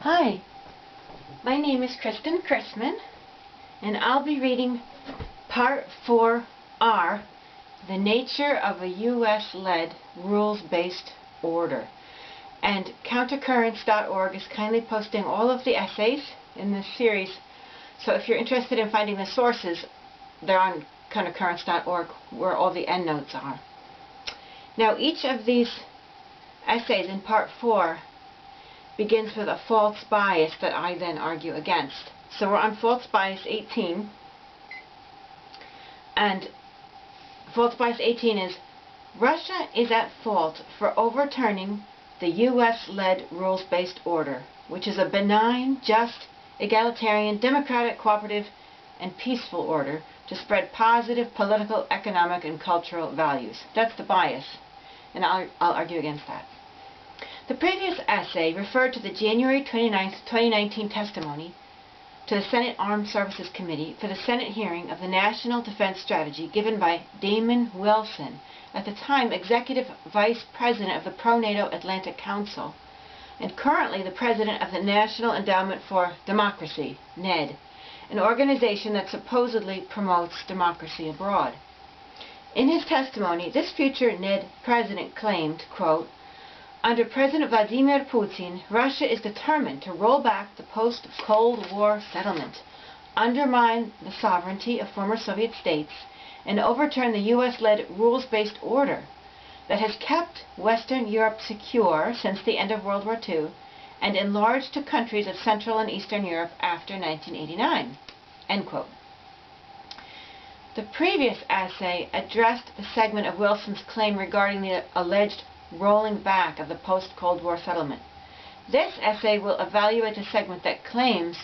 Hi, my name is Kristen Chrisman, and I'll be reading Part 4R, The Nature of a U.S.-Led Rules-Based Order. And countercurrents.org is kindly posting all of the essays in this series, so if you're interested in finding the sources, they're on countercurrents.org, where all the endnotes are. Now, each of these essays in Part 4 begins with a false bias that I then argue against. So we're on false bias 18, and false bias 18 is: Russia is at fault for overturning the U.S.-led rules-based order, which is a benign, just, egalitarian, democratic, cooperative, and peaceful order to spread positive political, economic, and cultural values. That's the bias, and I'll argue against that. The previous essay referred to the January 29, 2019 testimony to the Senate Armed Services Committee for the Senate hearing of the National Defense Strategy given by Damon Wilson, at the time Executive Vice President of the Pro-NATO Atlantic Council, and currently the President of the National Endowment for Democracy, NED, an organization that supposedly promotes democracy abroad. In his testimony, this future NED president claimed, quote, "Under President Vladimir Putin, Russia is determined to roll back the post-Cold War settlement, undermine the sovereignty of former Soviet states, and overturn the U.S.-led rules-based order that has kept Western Europe secure since the end of World War II and enlarged to countries of Central and Eastern Europe after 1989." End quote. The previous essay addressed the segment of Wilson's claim regarding the alleged rolling back of the post-Cold War settlement. This essay will evaluate the segment that claims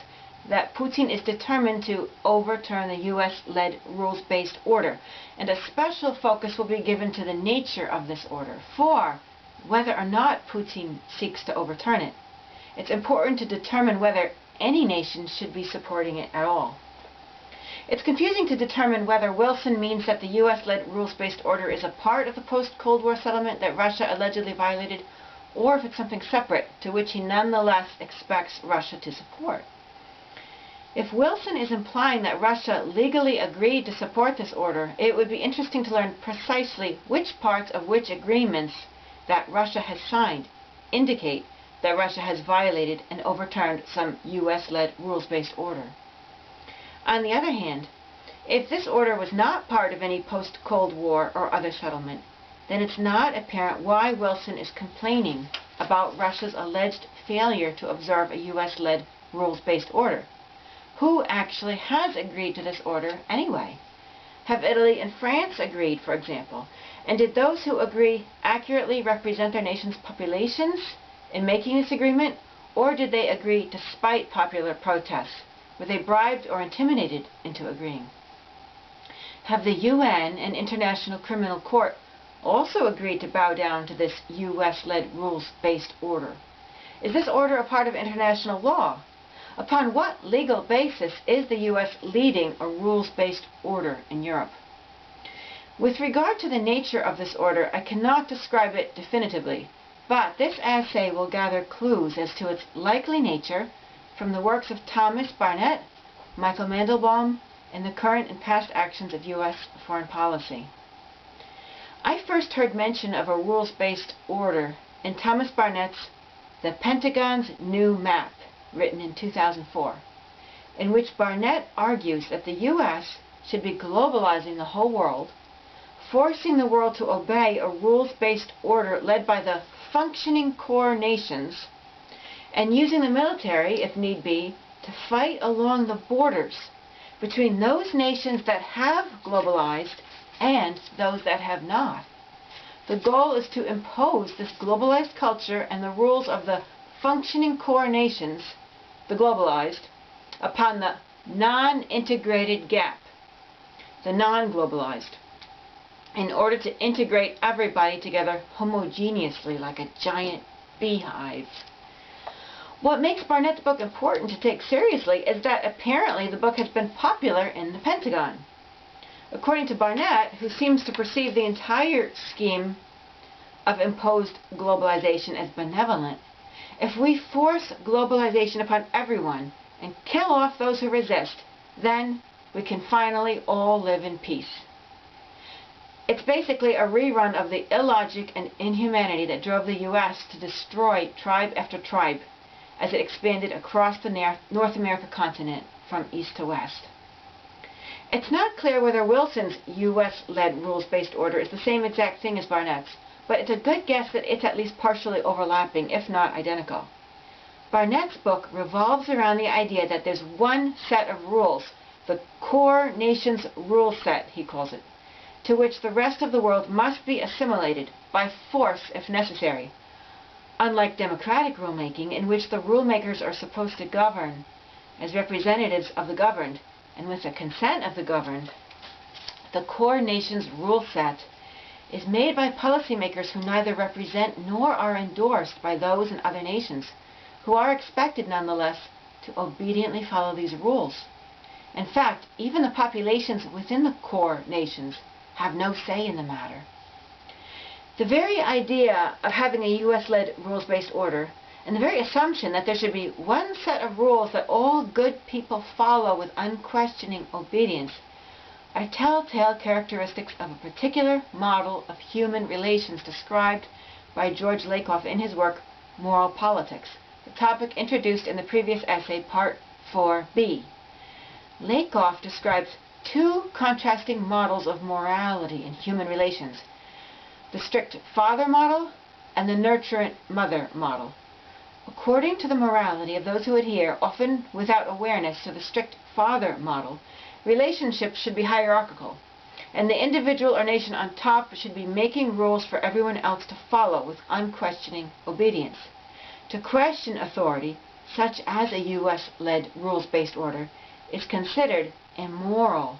that Putin is determined to overturn the U.S.-led rules-based order, and a special focus will be given to the nature of this order, for whether or not Putin seeks to overturn it. It's important to determine whether any nation should be supporting it at all. It's confusing to determine whether Wilson means that the U.S.-led rules-based order is a part of the post-Cold War settlement that Russia allegedly violated, or if it's something separate to which he nonetheless expects Russia to support. If Wilson is implying that Russia legally agreed to support this order, it would be interesting to learn precisely which parts of which agreements that Russia has signed indicate that Russia has violated and overturned some U.S.-led rules-based order. On the other hand, if this order was not part of any post-Cold War or other settlement, then it's not apparent why Wilson is complaining about Russia's alleged failure to observe a U.S.-led rules-based order. Who actually has agreed to this order anyway? Have Italy and France agreed, for example? And did those who agree accurately represent their nation's populations in making this agreement, or did they agree despite popular protests? Were they bribed or intimidated into agreeing? Have the UN and International Criminal Court also agreed to bow down to this U.S.-led rules-based order? Is this order a part of international law? Upon what legal basis is the U.S. leading a rules-based order in Europe? With regard to the nature of this order, I cannot describe it definitively, but this essay will gather clues as to its likely nature from the works of Thomas Barnett, Michael Mandelbaum, and the current and past actions of U.S. foreign policy. I first heard mention of a rules-based order in Thomas Barnett's The Pentagon's New Map, written in 2004, in which Barnett argues that the U.S. should be globalizing the whole world, forcing the world to obey a rules-based order led by the functioning core nations, and using the military, if need be, to fight along the borders between those nations that have globalized and those that have not. The goal is to impose this globalized culture and the rules of the functioning core nations, the globalized, upon the non-integrated gap, the non-globalized, in order to integrate everybody together homogeneously like a giant beehive. What makes Barnett's book important to take seriously is that apparently the book has been popular in the Pentagon. According to Barnett, who seems to perceive the entire scheme of imposed globalization as benevolent, If we force globalization upon everyone and kill off those who resist, then we can finally all live in peace. It's basically a rerun of the illogic and inhumanity that drove the U.S. to destroy tribe after tribe as it expanded across the North America continent from east to west. It's not clear whether Wilson's U.S.-led rules-based order is the same exact thing as Barnett's, but it's a good guess that it's at least partially overlapping, if not identical. Barnett's book revolves around the idea that there's one set of rules, the core nation's rule set, he calls it, to which the rest of the world must be assimilated by force if necessary. Unlike democratic rulemaking, in which the rulemakers are supposed to govern as representatives of the governed, and with the consent of the governed, the core nation's rule set is made by policymakers who neither represent nor are endorsed by those in other nations, who are expected nonetheless to obediently follow these rules. In fact, even the populations within the core nations have no say in the matter. The very idea of having a U.S.-led rules-based order, and the very assumption that there should be one set of rules that all good people follow with unquestioning obedience, are telltale characteristics of a particular model of human relations described by George Lakoff in his work Moral Politics, the topic introduced in the previous essay, Part 4b. Lakoff describes two contrasting models of morality in human relations: the strict father model and the nurturant mother model. According to the morality of those who adhere, often without awareness, to the strict father model, relationships should be hierarchical, and the individual or nation on top should be making rules for everyone else to follow with unquestioning obedience. To question authority, such as a U.S.-led rules-based order, is considered immoral.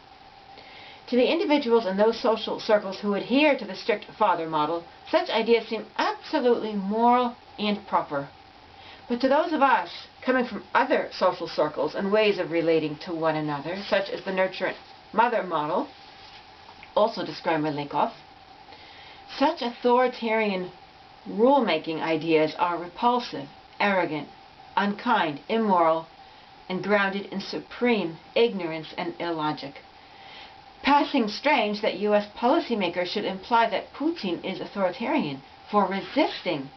To the individuals in those social circles who adhere to the strict father model, such ideas seem absolutely moral and proper. But to those of us coming from other social circles and ways of relating to one another, such as the nurturant mother model, also described by Lakoff, such authoritarian rule-making ideas are repulsive, arrogant, unkind, immoral, and grounded in supreme ignorance and illogic. Passing strange that U.S. policymakers should imply that Putin is authoritarian for resisting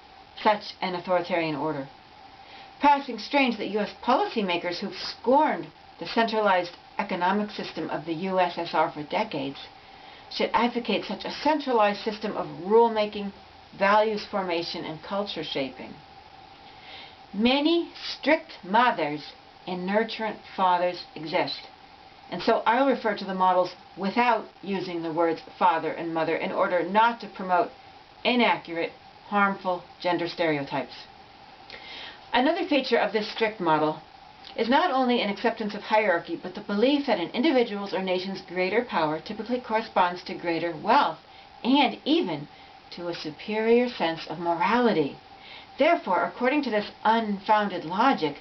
such an authoritarian order. Passing strange that U.S. policymakers who've scorned the centralized economic system of the USSR for decades should advocate such a centralized system of rule-making, values formation, and culture shaping. Many strict mothers and nurturant fathers exist, and so I'll refer to the models without using the words father and mother in order not to promote inaccurate, harmful gender stereotypes. Another feature of this strict model is not only an acceptance of hierarchy, but the belief that an individual's or nation's greater power typically corresponds to greater wealth, and even to a superior sense of morality. Therefore, according to this unfounded logic,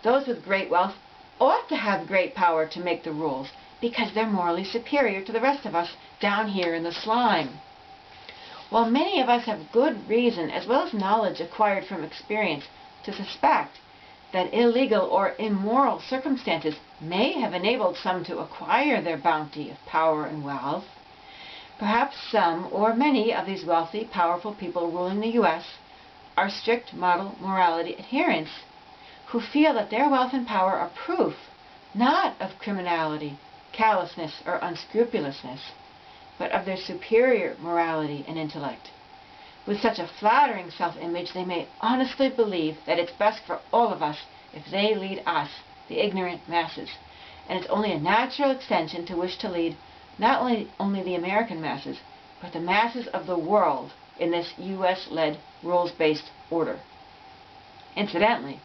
those with great wealth ought to have great power to make the rules, because they're morally superior to the rest of us down here in the slime. While many of us have good reason, as well as knowledge acquired from experience, to suspect that illegal or immoral circumstances may have enabled some to acquire their bounty of power and wealth, perhaps some or many of these wealthy, powerful people ruling the U.S. are strict model morality adherents who feel that their wealth and power are proof not of criminality, callousness, or unscrupulousness, but of their superior morality and intellect. With such a flattering self-image, they may honestly believe that it's best for all of us if they lead us, the ignorant masses, and it's only a natural extension to wish to lead not only the American masses, but the masses of the world in this U.S.-led rules-based order. Incidentally,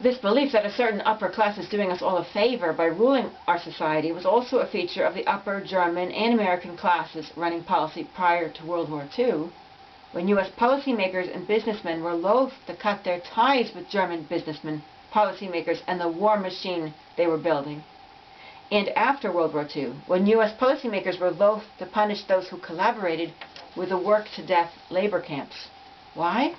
this belief that a certain upper class is doing us all a favor by ruling our society was also a feature of the upper German and American classes running policy prior to World War II, when U.S. policymakers and businessmen were loath to cut their ties with German businessmen, policymakers, and the war machine they were building. And after World War II, when U.S. policymakers were loath to punish those who collaborated with the work-to-death labor camps. Why?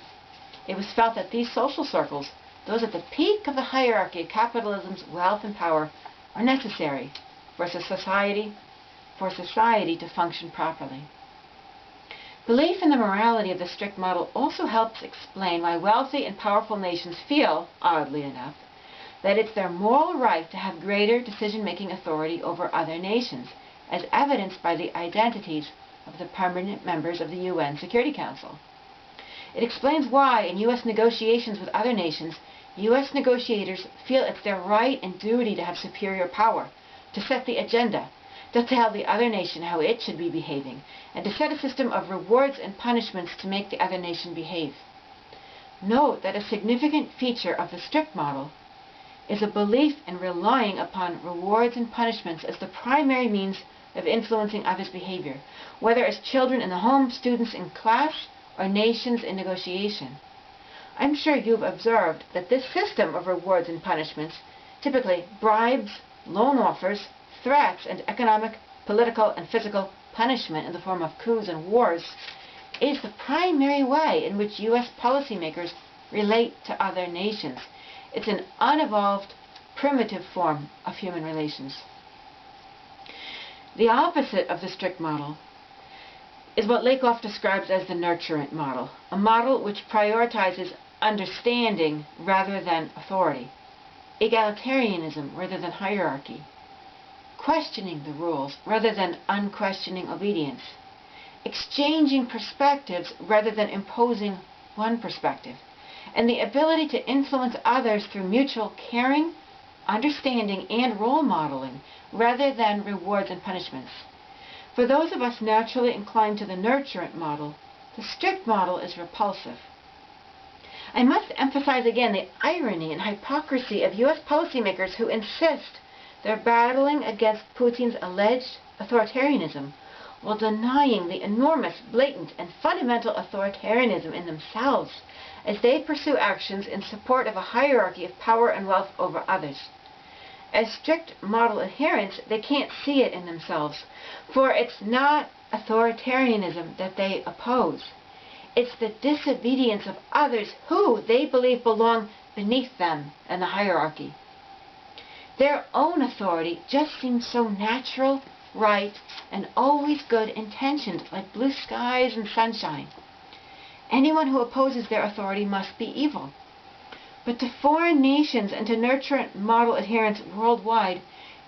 it was felt that these social circles, those at the peak of the hierarchy of capitalism's wealth and power, are necessary for society to function properly. Belief in the morality of the strict model also helps explain why wealthy and powerful nations feel, oddly enough, that it's their moral right to have greater decision-making authority over other nations, as evidenced by the identities of the permanent members of the UN Security Council. It explains why, in U.S. negotiations with other nations, U.S. negotiators feel it's their right and duty to have superior power, to set the agenda, to tell the other nation how it should be behaving, and to set a system of rewards and punishments to make the other nation behave. Note that a significant feature of the strict model is a belief in relying upon rewards and punishments as the primary means of influencing others' behavior, whether as children in the home, students in class, or nations in negotiation. I'm sure you've observed that this system of rewards and punishments, typically bribes, loan offers, threats, and economic, political, and physical punishment in the form of coups and wars, is the primary way in which U.S. policymakers relate to other nations. It's an unevolved, primitive form of human relations. The opposite of the strict model is what Lakoff describes as the Nurturant model, a model which prioritizes understanding rather than authority, egalitarianism rather than hierarchy, questioning the rules rather than unquestioning obedience, exchanging perspectives rather than imposing one perspective, and the ability to influence others through mutual caring, understanding, and role modeling rather than rewards and punishments. For those of us naturally inclined to the Nurturant model, the strict model is repulsive. I must emphasize again the irony and hypocrisy of U.S. policymakers who insist they're battling against Putin's alleged authoritarianism while denying the enormous, blatant, and fundamental authoritarianism in themselves as they pursue actions in support of a hierarchy of power and wealth over others. As strict model adherents, they can't see it in themselves, for it's not authoritarianism that they oppose. It's the disobedience of others who they believe belong beneath them in the hierarchy. Their own authority just seems so natural, right, and always good intentioned, like blue skies and sunshine. Anyone who opposes their authority must be evil. But to foreign nations and to Nurturant model adherents worldwide,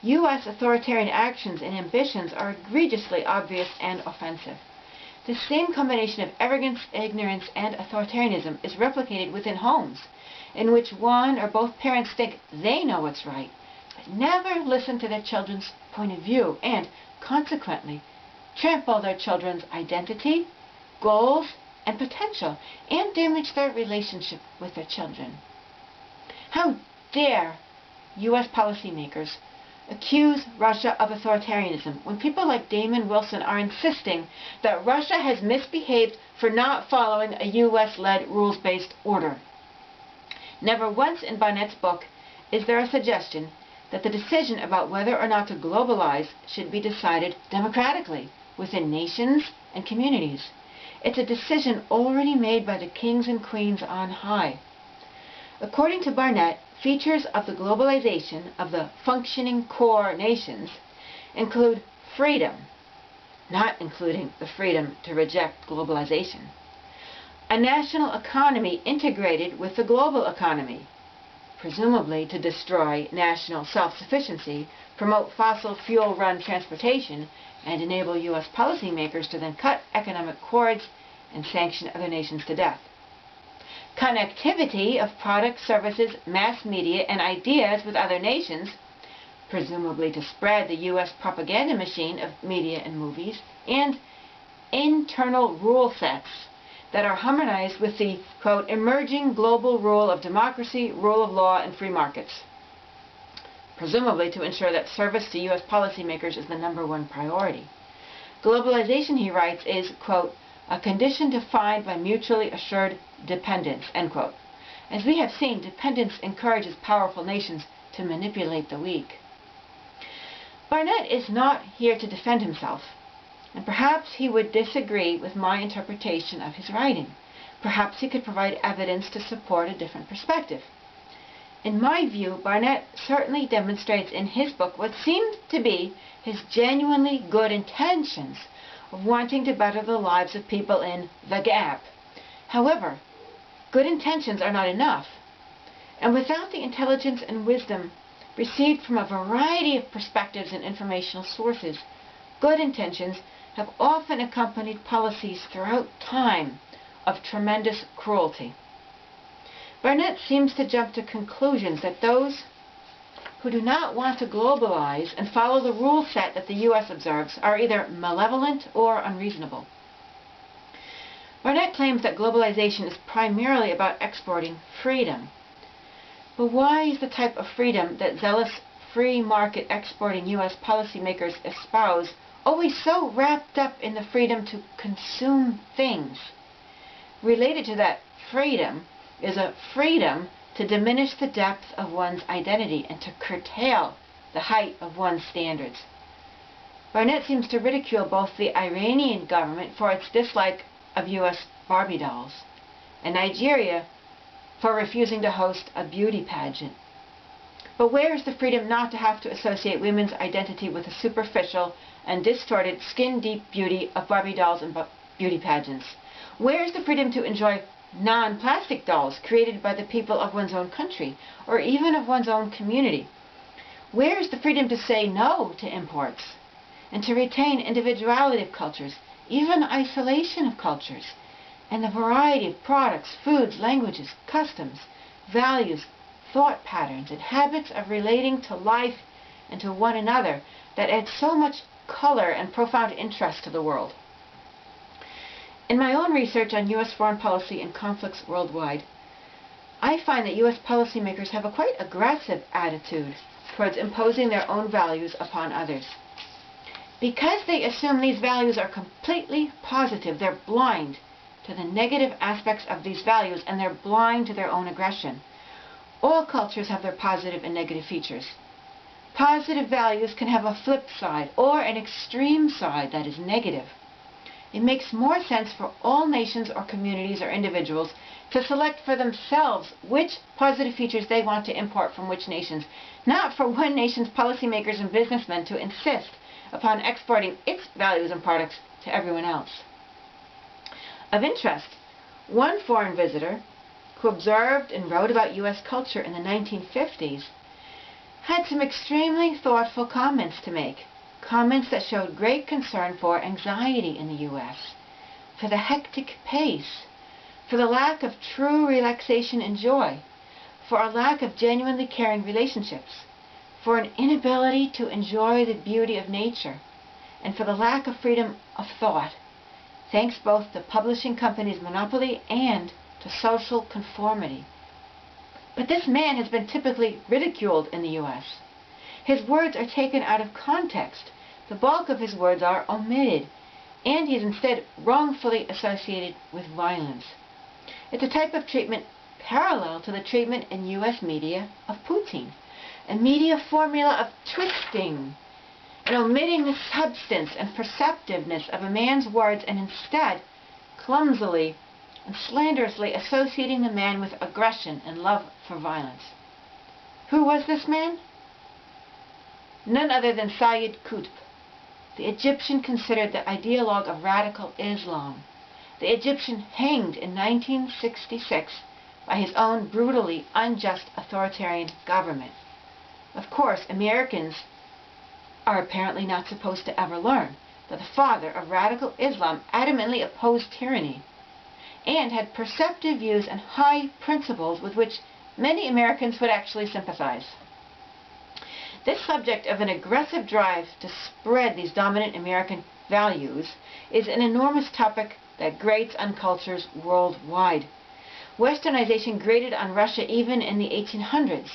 U.S. authoritarian actions and ambitions are egregiously obvious and offensive. The same combination of arrogance, ignorance, and authoritarianism is replicated within homes, in which one or both parents think they know what's right, but never listen to their children's point of view and, consequently, trample their children's identity, goals, and potential, and damage their relationship with their children. How dare U.S. policymakers accuse Russia of authoritarianism when people like Damon Wilson are insisting that Russia has misbehaved for not following a U.S.-led rules-based order. Never once in Barnett's book is there a suggestion that the decision about whether or not to globalize should be decided democratically within nations and communities. It's a decision already made by the kings and queens on high. According to Barnett, features of the globalization of the functioning core nations include freedom, not including the freedom to reject globalization, a national economy integrated with the global economy, presumably to destroy national self-sufficiency, promote fossil fuel-run transportation, and enable U.S. policymakers to then cut economic cords and sanction other nations to death. Connectivity of products, services, mass media, and ideas with other nations, presumably to spread the U.S. propaganda machine of media and movies, and internal rule sets that are harmonized with the, quote, emerging global rule of democracy, rule of law, and free markets, presumably to ensure that service to U.S. policymakers is the #1 priority. Globalization, he writes, is, quote, a condition defined by mutually assured dependence, end quote. As we have seen, dependence encourages powerful nations to manipulate the weak. Barnett is not here to defend himself, and perhaps he would disagree with my interpretation of his writing. Perhaps he could provide evidence to support a different perspective. In my view, Barnett certainly demonstrates in his book what seemed to be his genuinely good intentions of wanting to better the lives of people in the gap. However, good intentions are not enough, and without the intelligence and wisdom received from a variety of perspectives and informational sources, good intentions have often accompanied policies throughout time of tremendous cruelty. Barnett seems to jump to conclusions that those who do not want to globalize and follow the rule set that the U.S. observes are either malevolent or unreasonable. Barnett claims that globalization is primarily about exporting freedom. But why is the type of freedom that zealous free market exporting U.S. policymakers espouse always so wrapped up in the freedom to consume things? Related to that freedom is a freedom to diminish the depth of one's identity and to curtail the height of one's standards. Barnett seems to ridicule both the Iranian government for its dislike of U.S. Barbie dolls and Nigeria for refusing to host a beauty pageant. But where is the freedom not to have to associate women's identity with the superficial and distorted skin-deep beauty of Barbie dolls and beauty pageants? Where is the freedom to enjoy non-plastic dolls created by the people of one's own country or even of one's own community? Where is the freedom to say no to imports and to retain individuality of cultures, even isolation of cultures, and the variety of products, foods, languages, customs, values, thought patterns, and habits of relating to life and to one another that add so much color and profound interest to the world? In my own research on U.S. foreign policy and conflicts worldwide, I find that U.S. policymakers have a quite aggressive attitude towards imposing their own values upon others. Because they assume these values are completely positive, they're blind to the negative aspects of these values, and they're blind to their own aggression. All cultures have their positive and negative features. Positive values can have a flip side or an extreme side that is negative. It makes more sense for all nations or communities or individuals to select for themselves which positive features they want to import from which nations, not for one nation's policymakers and businessmen to insist upon exporting its values and products to everyone else. Of interest, one foreign visitor who observed and wrote about U.S. culture in the 1950s had some extremely thoughtful comments to make. Comments that showed great concern for anxiety in the U.S., for the hectic pace, for the lack of true relaxation and joy, for a lack of genuinely caring relationships, for an inability to enjoy the beauty of nature, and for the lack of freedom of thought, thanks both to publishing companies' monopoly and to social conformity. But this man has been typically ridiculed in the U.S. His words are taken out of context. The bulk of his words are omitted, and he is instead wrongfully associated with violence. It's a type of treatment parallel to the treatment in U.S. media of Putin, a media formula of twisting and omitting the substance and perceptiveness of a man's words and instead clumsily and slanderously associating the man with aggression and love for violence. Who was this man? None other than Sayyid Qutb, the Egyptian considered the ideologue of radical Islam, the Egyptian hanged in 1966 by his own brutally unjust authoritarian government. Of course, Americans are apparently not supposed to ever learn that the father of radical Islam adamantly opposed tyranny and had perceptive views and high principles with which many Americans would actually sympathize. This subject of an aggressive drive to spread these dominant American values is an enormous topic that grates on cultures worldwide. Westernization grated on Russia even in the 1800s.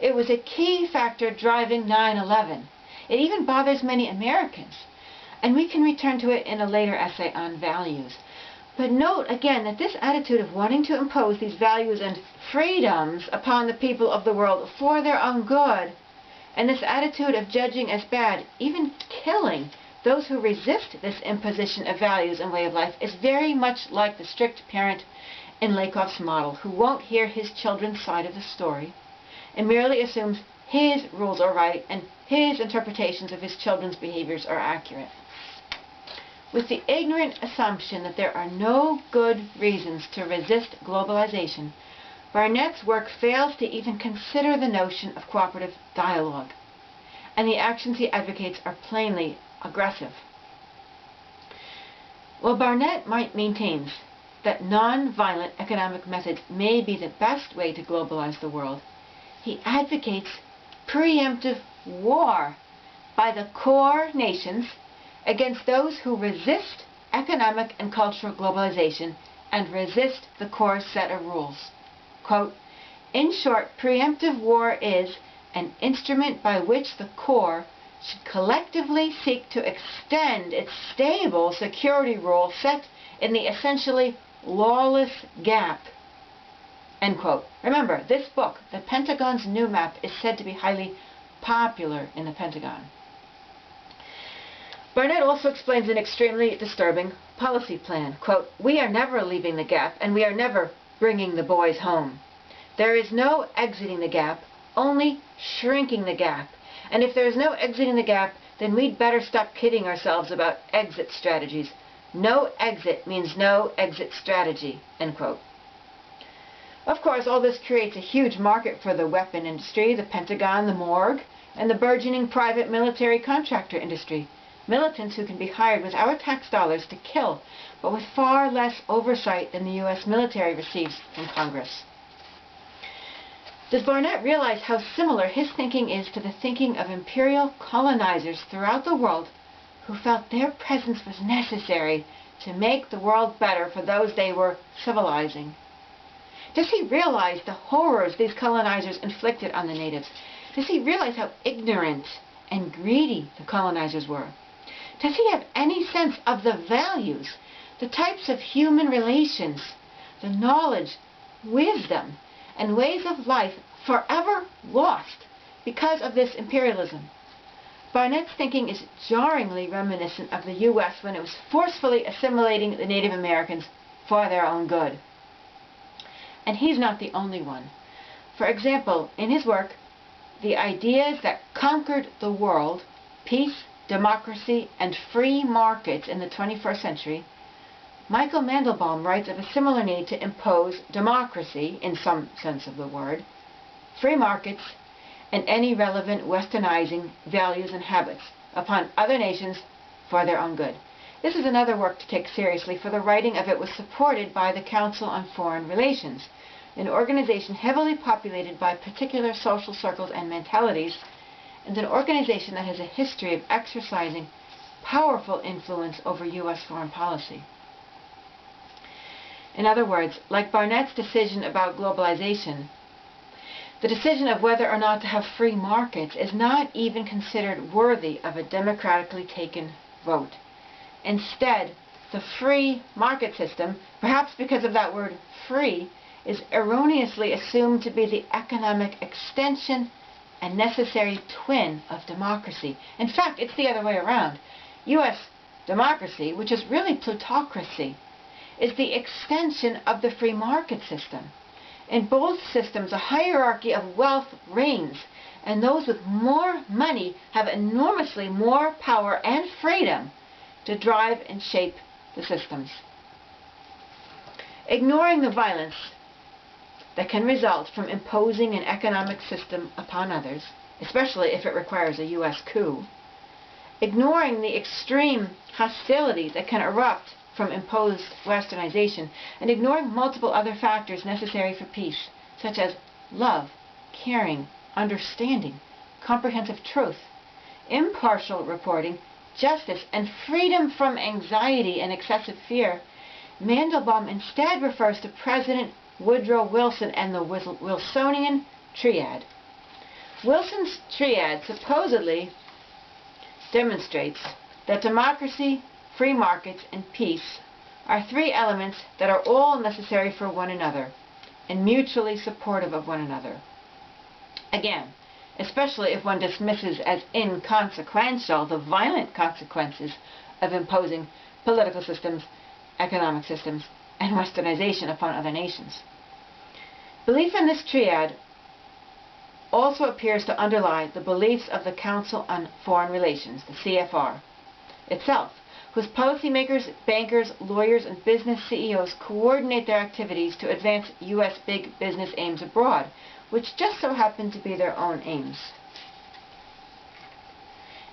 It was a key factor driving 9/11. It even bothers many Americans, and we can return to it in a later essay on values. But note again that this attitude of wanting to impose these values and freedoms upon the people of the world for their own good, and this attitude of judging as bad, even killing, those who resist this imposition of values and way of life is very much like the strict parent in Lakoff's model, who won't hear his children's side of the story and merely assumes his rules are right and his interpretations of his children's behaviors are accurate. With the ignorant assumption that there are no good reasons to resist globalization, Barnett's work fails to even consider the notion of cooperative dialogue, and the actions he advocates are plainly aggressive. While Barnett maintains that non-violent economic methods may be the best way to globalize the world, he advocates preemptive war by the core nations against those who resist economic and cultural globalization and resist the core set of rules. Quote, "In short, preemptive war is an instrument by which the core should collectively seek to extend its stable security rule set in the essentially lawless gap." End quote. Remember, this book, The Pentagon's New Map, is said to be highly popular in the Pentagon. Barnett also explains an extremely disturbing policy plan. Quote, "We are never leaving the gap, and we are never bringing the boys home. There is no exiting the gap, only shrinking the gap. And if there is no exiting the gap, then we'd better stop kidding ourselves about exit strategies. No exit means no exit strategy." End quote. Of course, all this creates a huge market for the weapon industry, the Pentagon, the morgue, and the burgeoning private military contractor industry. Militants who can be hired with our tax dollars to kill, but with far less oversight than the U.S. military receives from Congress. Does Barnett realize how similar his thinking is to the thinking of imperial colonizers throughout the world who felt their presence was necessary to make the world better for those they were civilizing? Does he realize the horrors these colonizers inflicted on the natives? Does he realize how ignorant and greedy the colonizers were? Does he have any sense of the values, the types of human relations, the knowledge, wisdom, and ways of life forever lost because of this imperialism? Barnett's thinking is jarringly reminiscent of the U.S. when it was forcefully assimilating the Native Americans for their own good. And he's not the only one. For example, in his work, The Ideas That Conquered the World, Peace, Democracy, and Free Markets in the 21st Century, Michael Mandelbaum writes of a similar need to impose democracy, in some sense of the word, free markets, and any relevant westernizing values and habits upon other nations for their own good. This is another work to take seriously, for the writing of it was supported by the Council on Foreign Relations, an organization heavily populated by particular social circles and mentalities, and an organization that has a history of exercising powerful influence over U.S. foreign policy. In other words, like Barnett's decision about globalization, the decision of whether or not to have free markets is not even considered worthy of a democratically taken vote. Instead, the free market system, perhaps because of that word free, is erroneously assumed to be the economic extension and necessary twin of democracy. In fact, it's the other way around. U.S. democracy, which is really plutocracy, is the extension of the free market system. In both systems, a hierarchy of wealth reigns, and those with more money have enormously more power and freedom to drive and shape the systems. Ignoring the violence that can result from imposing an economic system upon others, especially if it requires a U.S. coup, ignoring the extreme hostility that can erupt from imposed westernization, and ignoring multiple other factors necessary for peace, such as love, caring, understanding, comprehensive truth, impartial reporting, justice, and freedom from anxiety and excessive fear, Mandelbaum instead refers to President Woodrow Wilson and the Wilsonian triad. Wilson's triad supposedly demonstrates that democracy, free markets, and peace are three elements that are all necessary for one another and mutually supportive of one another. Again, especially if one dismisses as inconsequential the violent consequences of imposing political systems, economic systems, and westernization upon other nations. Belief in this triad also appears to underlie the beliefs of the Council on Foreign Relations, the CFR, itself, whose policymakers, bankers, lawyers, and business CEOs coordinate their activities to advance U.S. big business aims abroad, which just so happen to be their own aims.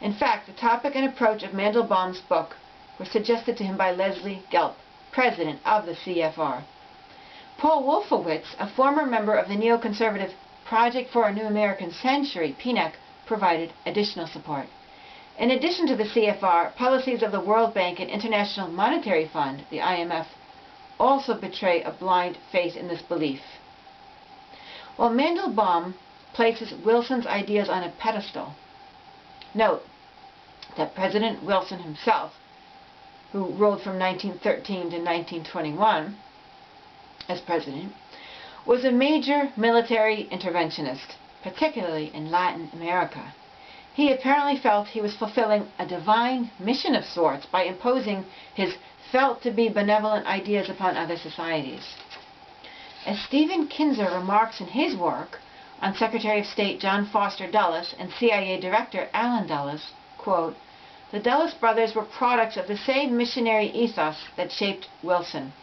In fact, the topic and approach of Mandelbaum's book were suggested to him by Leslie Gelb, president of the CFR. Paul Wolfowitz, a former member of the neoconservative Project for a New American Century, PNAC, provided additional support. In addition to the CFR, policies of the World Bank and International Monetary Fund, the IMF, also betray a blind faith in this belief. While Mandelbaum places Wilson's ideas on a pedestal, note that President Wilson himself, who ruled from 1913 to 1921 as president, was a major military interventionist, particularly in Latin America. He apparently felt he was fulfilling a divine mission of sorts by imposing his felt-to-be benevolent ideas upon other societies. As Stephen Kinzer remarks in his work on Secretary of State John Foster Dulles and CIA Director Allen Dulles, quote, "The Dulles brothers were products of the same missionary ethos that shaped Wilson.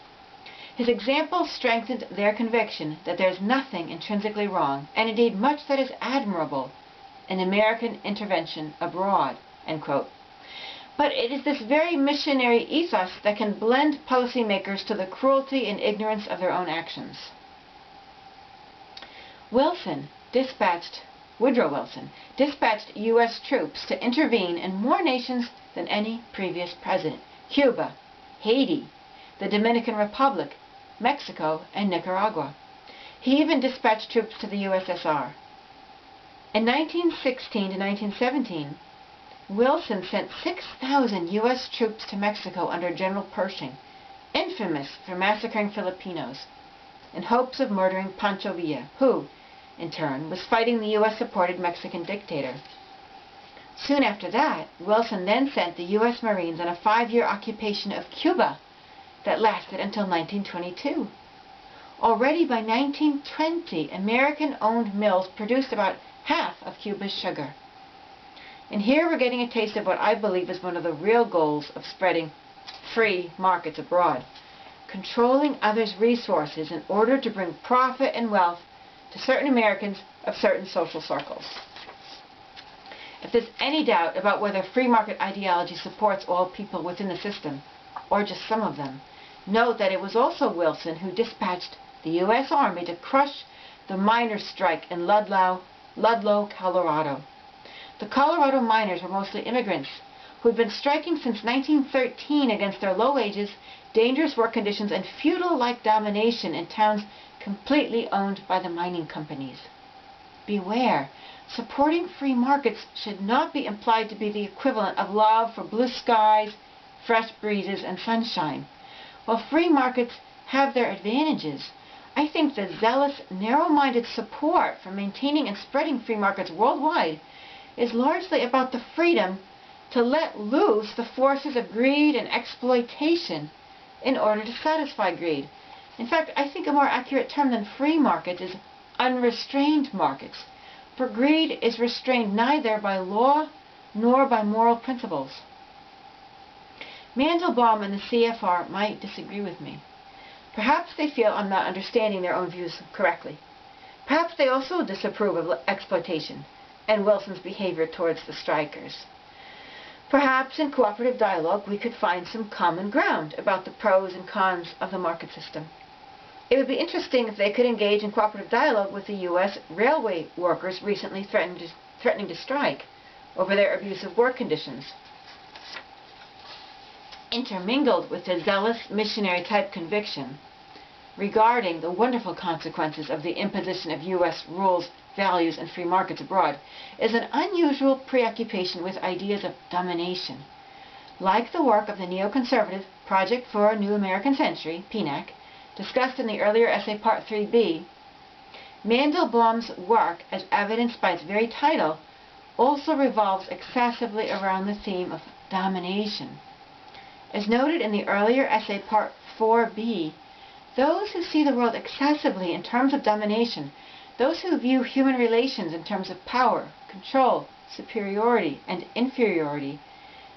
His example strengthened their conviction that there is nothing intrinsically wrong, and indeed much that is admirable, in American intervention abroad." End quote. But it is this very missionary ethos that can blend policymakers to the cruelty and ignorance of their own actions. Woodrow Wilson dispatched U.S. troops to intervene in more nations than any previous president: Cuba, Haiti, the Dominican Republic, Mexico, and Nicaragua. He even dispatched troops to the USSR. In 1916 to 1917, Wilson sent 6,000 U.S. troops to Mexico under General Pershing, infamous for massacring Filipinos, in hopes of murdering Pancho Villa, who, in turn, was fighting the U.S.-supported Mexican dictator. Soon after that, Wilson then sent the U.S. Marines on a 5-year occupation of Cuba that lasted until 1922. Already by 1920, American-owned mills produced about half of Cuba's sugar. And here we're getting a taste of what I believe is one of the real goals of spreading free markets abroad: controlling others' resources in order to bring profit and wealth to certain Americans of certain social circles. If there's any doubt about whether free market ideology supports all people within the system, or just some of them, note that it was also Wilson who dispatched the U.S. Army to crush the miners' strike in Ludlow, Colorado. The Colorado miners were mostly immigrants who had been striking since 1913 against their low wages, dangerous work conditions, and feudal-like domination in towns completely owned by the mining companies. Beware, supporting free markets should not be implied to be the equivalent of love for blue skies, fresh breezes, and sunshine. While free markets have their advantages, I think the zealous, narrow-minded support for maintaining and spreading free markets worldwide is largely about the freedom to let loose the forces of greed and exploitation in order to satisfy greed. In fact, I think a more accurate term than free markets is unrestrained markets, for greed is restrained neither by law nor by moral principles. Mandelbaum and the CFR might disagree with me. Perhaps they feel I'm not understanding their own views correctly. Perhaps they also disapprove of exploitation and Wilson's behavior towards the strikers. Perhaps in cooperative dialogue we could find some common ground about the pros and cons of the market system. It would be interesting if they could engage in cooperative dialogue with the U.S. railway workers recently threatening to strike over their abusive work conditions. Intermingled with the zealous missionary-type conviction regarding the wonderful consequences of the imposition of U.S. rules, values, and free markets abroad is an unusual preoccupation with ideas of domination. Like the work of the neoconservative Project for a New American Century, PNAC, discussed in the earlier essay Part 3b, Mandelbaum's work, as evidenced by its very title, also revolves excessively around the theme of domination. As noted in the earlier essay, Part 4b, those who see the world excessively in terms of domination, those who view human relations in terms of power, control, superiority, and inferiority,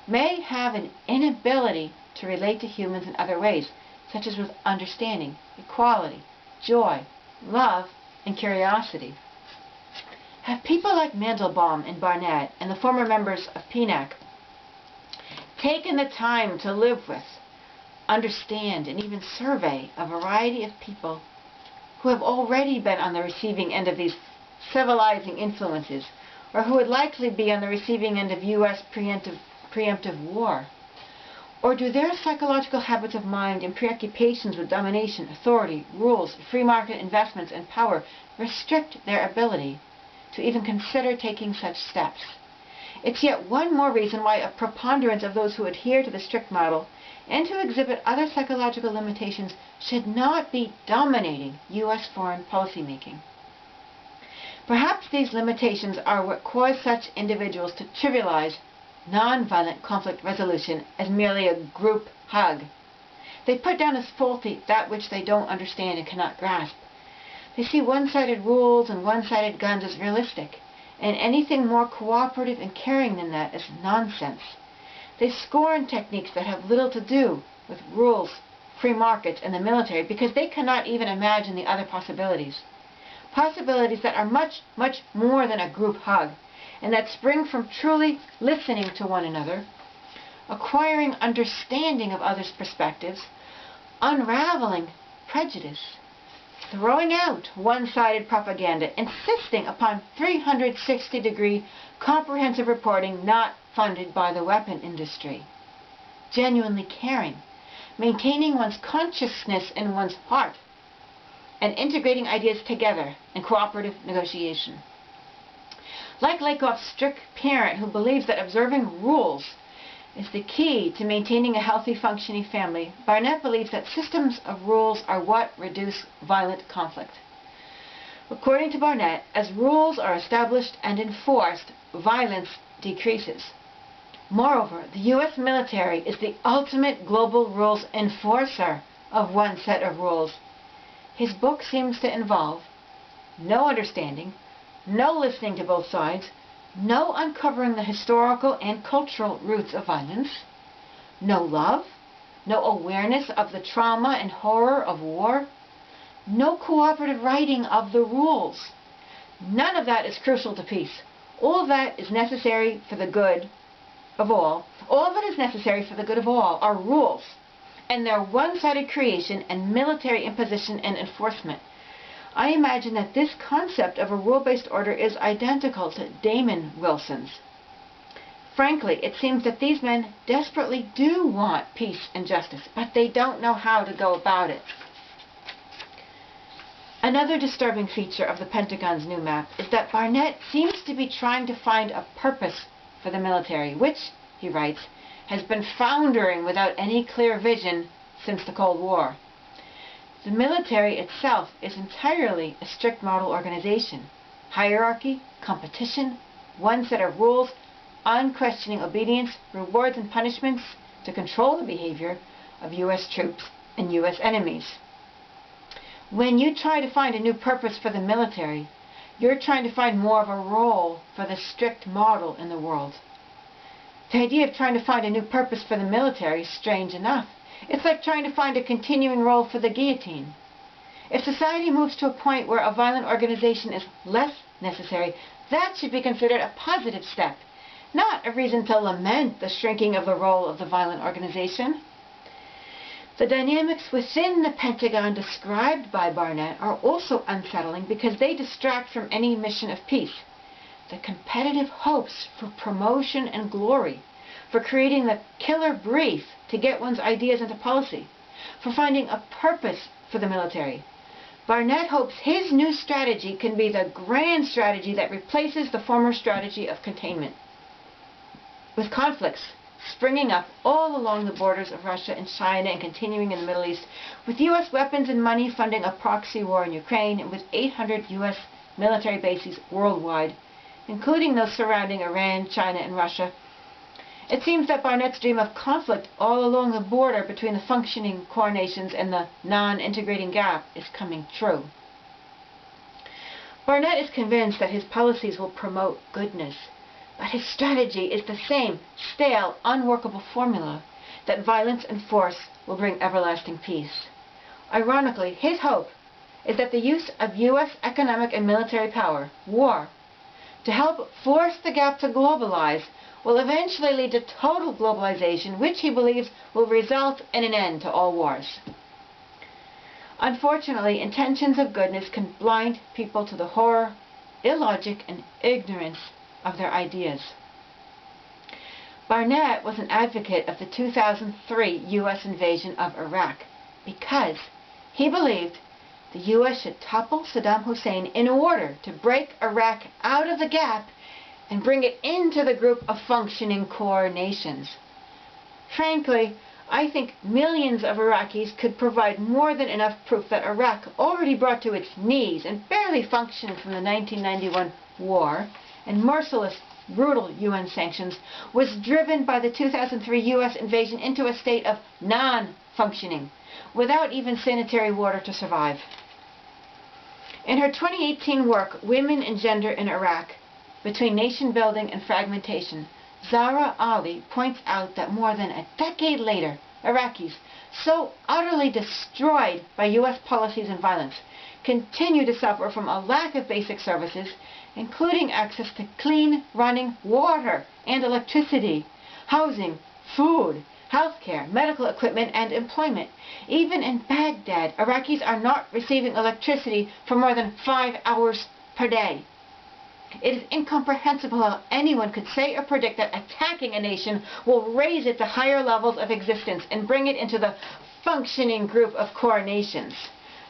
may have an inability to relate to humans in other ways, such as with understanding, equality, joy, love, and curiosity. Have people like Mandelbaum and Barnett and the former members of PNAC taken the time to live with, understand, and even survey a variety of people who have already been on the receiving end of these civilizing influences, or who would likely be on the receiving end of U.S. preemptive war? Or do their psychological habits of mind and preoccupations with domination, authority, rules, free market investments, and power restrict their ability to even consider taking such steps? It's yet one more reason why a preponderance of those who adhere to the strict model and who exhibit other psychological limitations should not be dominating U.S. foreign policy making. Perhaps these limitations are what cause such individuals to trivialize nonviolent conflict resolution as merely a group hug. They put down as faulty that which they don't understand and cannot grasp. They see one-sided rules and one-sided guns as realistic, and anything more cooperative and caring than that is nonsense. They scorn techniques that have little to do with rules, free markets, and the military because they cannot even imagine the other possibilities. Possibilities that are much, much more than a group hug, and that spring from truly listening to one another, acquiring understanding of others' perspectives, unraveling prejudice, throwing out one-sided propaganda, insisting upon 360-degree comprehensive reporting not funded by the weapon industry, genuinely caring, maintaining one's consciousness in one's heart, and integrating ideas together in cooperative negotiation. Like Lakoff's strict parent who believes that observing rules is the key to maintaining a healthy, functioning family, Barnett believes that systems of rules are what reduce violent conflict. According to Barnett, as rules are established and enforced, violence decreases. Moreover, the U.S. military is the ultimate global rules enforcer of one set of rules. His book seems to involve no understanding, no listening to both sides, no uncovering the historical and cultural roots of violence, no love, no awareness of the trauma and horror of war, no cooperative writing of the rules. None of that is crucial to peace. All of that is necessary for the good of all. All that is necessary for the good of all are rules, and their one-sided creation and military imposition and enforcement. I imagine that this concept of a rule-based order is identical to Damon Wilson's. Frankly, it seems that these men desperately do want peace and justice, but they don't know how to go about it. Another disturbing feature of the Pentagon's new map is that Barnett seems to be trying to find a purpose for the military, which, he writes, has been foundering without any clear vision since the Cold War. The military itself is entirely a strict model organization. Hierarchy, competition, one set of rules, unquestioning obedience, rewards and punishments to control the behavior of U.S. troops and U.S. enemies. When you try to find a new purpose for the military, you're trying to find more of a role for the strict model in the world. The idea of trying to find a new purpose for the military is strange enough. It's like trying to find a continuing role for the guillotine. If society moves to a point where a violent organization is less necessary, that should be considered a positive step, not a reason to lament the shrinking of the role of the violent organization. The dynamics within the Pentagon described by Barnett are also unsettling because they distract from any mission of peace. The competitive hopes for promotion and glory, for creating the killer brief to get one's ideas into policy, for finding a purpose for the military. Barnett hopes his new strategy can be the grand strategy that replaces the former strategy of containment. With conflicts, springing up all along the borders of Russia and China and continuing in the Middle East, with U.S. weapons and money funding a proxy war in Ukraine, and with 800 U.S. military bases worldwide, including those surrounding Iran, China, and Russia. It seems that Barnett's dream of conflict all along the border between the functioning core nations and the non-integrating gap is coming true. Barnett is convinced that his policies will promote goodness, but his strategy is the same stale, unworkable formula that violence and force will bring everlasting peace. Ironically, his hope is that the use of U.S. economic and military power, war, to help force the gap to globalize will eventually lead to total globalization, which he believes will result in an end to all wars. Unfortunately, intentions of goodness can blind people to the horror, illogic, and ignorance of their ideas. Barnett was an advocate of the 2003 U.S. invasion of Iraq because he believed the U.S. should topple Saddam Hussein in order to break Iraq out of the gap and bring it into the group of functioning core nations. Frankly, I think millions of Iraqis could provide more than enough proof that Iraq, already brought to its knees and barely functioning from the 1991 war and merciless, brutal UN sanctions, was driven by the 2003 U.S. invasion into a state of non-functioning, without even sanitary water to survive. In her 2018 work, Women and Gender in Iraq, Between Nation Building and Fragmentation, Zahra Ali points out that more than a decade later, Iraqis, so utterly destroyed by U.S. policies and violence, continue to suffer from a lack of basic services, including access to clean running water and electricity, housing, food, healthcare, medical equipment, and employment. Even in Baghdad, Iraqis are not receiving electricity for more than 5 hours per day. It is incomprehensible how anyone could say or predict that attacking a nation will raise it to higher levels of existence and bring it into the functioning group of core nations.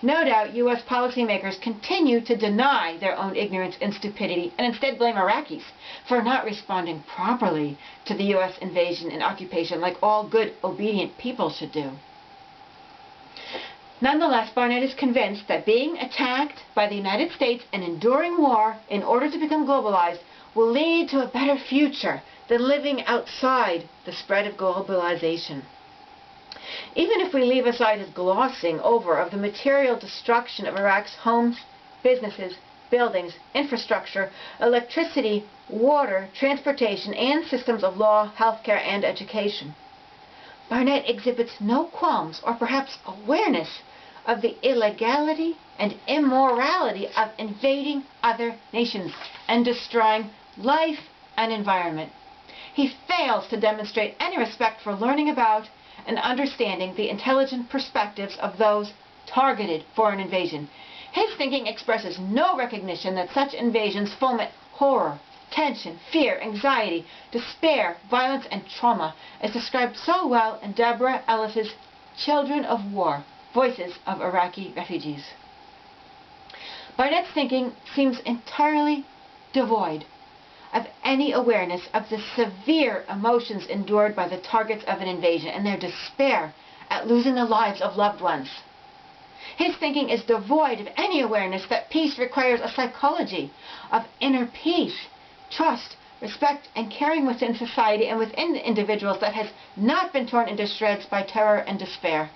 No doubt U.S. policymakers continue to deny their own ignorance and stupidity and instead blame Iraqis for not responding properly to the U.S. invasion and occupation like all good, obedient people should do. Nonetheless, Barnett is convinced that being attacked by the United States and enduring war in order to become globalized will lead to a better future than living outside the spread of globalization. Even if we leave aside his glossing over of the material destruction of Iraq's homes, businesses, buildings, infrastructure, electricity, water, transportation, and systems of law, healthcare, and education, Barnett exhibits no qualms or perhaps awareness of the illegality and immorality of invading other nations and destroying life and environment. He fails to demonstrate any respect for learning about and understanding the intelligent perspectives of those targeted for an invasion. His thinking expresses no recognition that such invasions foment horror, tension, fear, anxiety, despair, violence, and trauma, as described so well in Deborah Ellis's Children of War, Voices of Iraqi Refugees. Barnett's thinking seems entirely devoid of any awareness of the severe emotions endured by the targets of an invasion and their despair at losing the lives of loved ones. His thinking is devoid of any awareness that peace requires a psychology of inner peace, trust, respect, and caring within society and within individuals that has not been torn into shreds by terror and despair.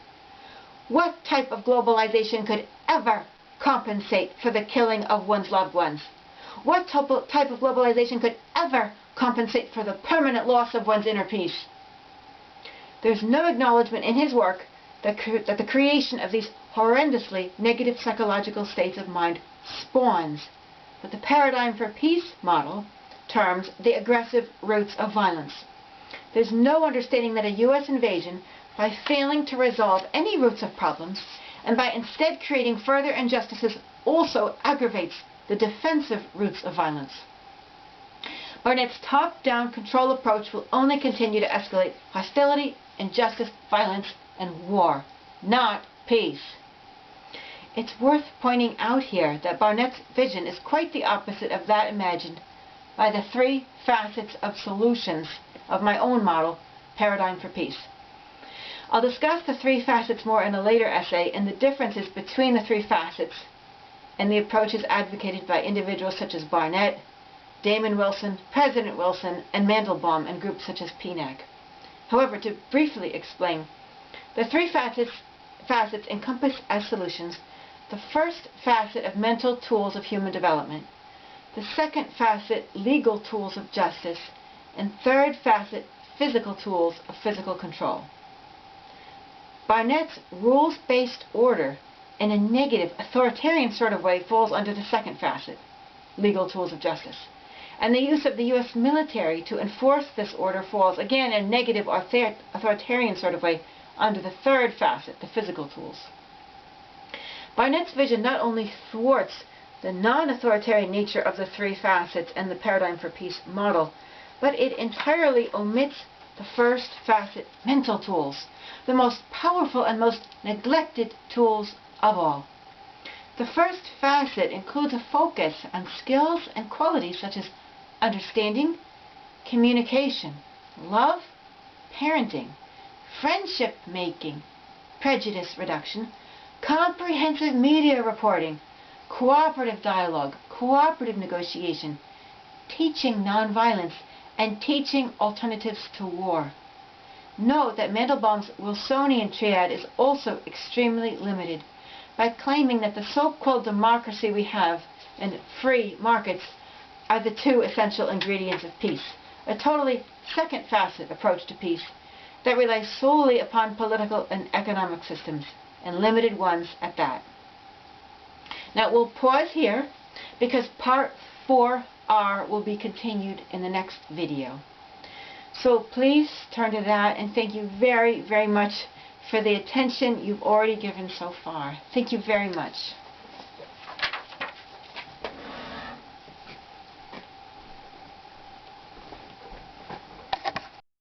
What type of globalization could ever compensate for the killing of one's loved ones? What type of globalization could ever compensate for the permanent loss of one's inner peace? There's no acknowledgement in his work that the creation of these horrendously negative psychological states of mind spawns what the paradigm for peace model terms the aggressive roots of violence. There's no understanding that a U.S. invasion, by failing to resolve any roots of problems, and by instead creating further injustices, also aggravates the defensive roots of violence. Barnett's top-down control approach will only continue to escalate hostility, injustice, violence, and war, not peace. It's worth pointing out here that Barnett's vision is quite the opposite of that imagined by the three facets of solutions of my own model Paradigm for Peace. I'll discuss the three facets more in a later essay and the differences between the three facets and the approaches advocated by individuals such as Barnett, Damon Wilson, President Wilson, and Mandelbaum, and groups such as PNAC. However, to briefly explain, the three facets encompass as solutions the first facet of mental tools of human development, the second facet legal tools of justice, and third facet physical tools of physical control. Barnett's rules-based order in a negative, authoritarian sort of way falls under the second facet, legal tools of justice. And the use of the U.S. military to enforce this order falls, again, in a negative, authoritarian sort of way, under the third facet, the physical tools. Barnett's vision not only thwarts the non-authoritarian nature of the three facets and the Paradigm for Peace model, but it entirely omits the first facet, mental tools, the most powerful and most neglected tools of all. The first facet includes a focus on skills and qualities such as understanding, communication, love, parenting, friendship making, prejudice reduction, comprehensive media reporting, cooperative dialogue, cooperative negotiation, teaching nonviolence, and teaching alternatives to war. Note that Mandelbaum's Wilsonian triad is also extremely limited by claiming that the so-called democracy we have and free markets are the two essential ingredients of peace, a totally second facet approach to peace that relies solely upon political and economic systems, and limited ones at that. Now we'll pause here because part 4R will be continued in the next video. So please turn to that, and thank you very, very much for the attention you've already given so far. Thank you very much.